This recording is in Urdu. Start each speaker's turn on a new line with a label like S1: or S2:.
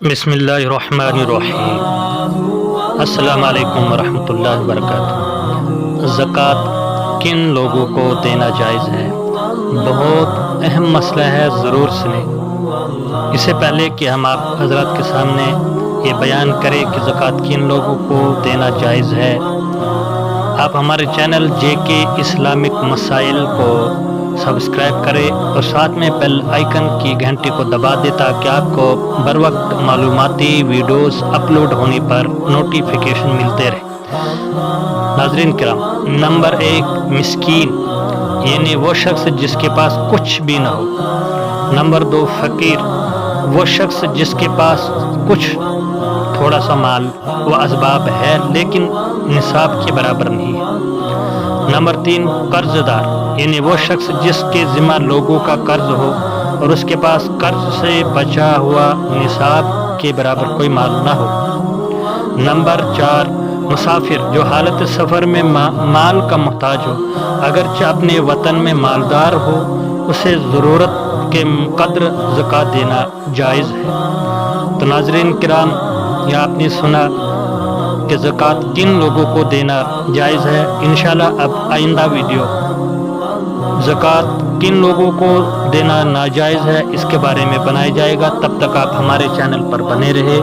S1: بسم اللہ الرحمن الرحیم۔ السلام علیکم ورحمۃ اللہ وبرکاتہ۔ زکوٰۃ کن لوگوں کو دینا جائز ہے؟ بہت اہم مسئلہ ہے، ضرور سنیں۔ اس سے پہلے کہ ہم آپ حضرات کے سامنے یہ بیان کریں کہ زکوٰۃ کن لوگوں کو دینا جائز ہے، آپ ہمارے چینل جے کے اسلامک مسائل کو سبسکرائب کریں اور ساتھ میں بیل آئیکن کی گھنٹی کو دبا دیں تاکہ آپ کو بر وقت معلوماتی ویڈیوز اپلوڈ ہونے پر نوٹیفیکیشن ملتے رہے۔ ناظرین کرام، نمبر 1 مسکین، یعنی وہ شخص جس کے پاس کچھ بھی نہ ہو۔ نمبر 2 فقیر، وہ شخص جس کے پاس کچھ تھوڑا سا مال و اسباب ہے لیکن نصاب کے برابر نہیں ہے۔ نمبر 3 قرض دار، یعنی وہ شخص جس کے ذمہ لوگوں کا قرض ہو اور اس کے پاس قرض سے بچا ہوا نصاب کے برابر کوئی مال نہ ہو۔ نمبر 4 مسافر، جو حالت سفر میں مال کا محتاج ہو اگرچہ اپنے وطن میں مالدار ہو، اسے ضرورت کے قدر زکوٰۃ دینا جائز ہے۔ تو ناظرین کرام، یہ آپ نے سنا کہ زکوٰۃ کن لوگوں کو دینا جائز ہے۔ انشاءاللہ اب آئندہ ویڈیو زکوٰۃ کن لوگوں کو دینا ناجائز ہے اس کے بارے میں بنایا جائے گا۔ تب تک آپ ہمارے چینل پر بنے رہے۔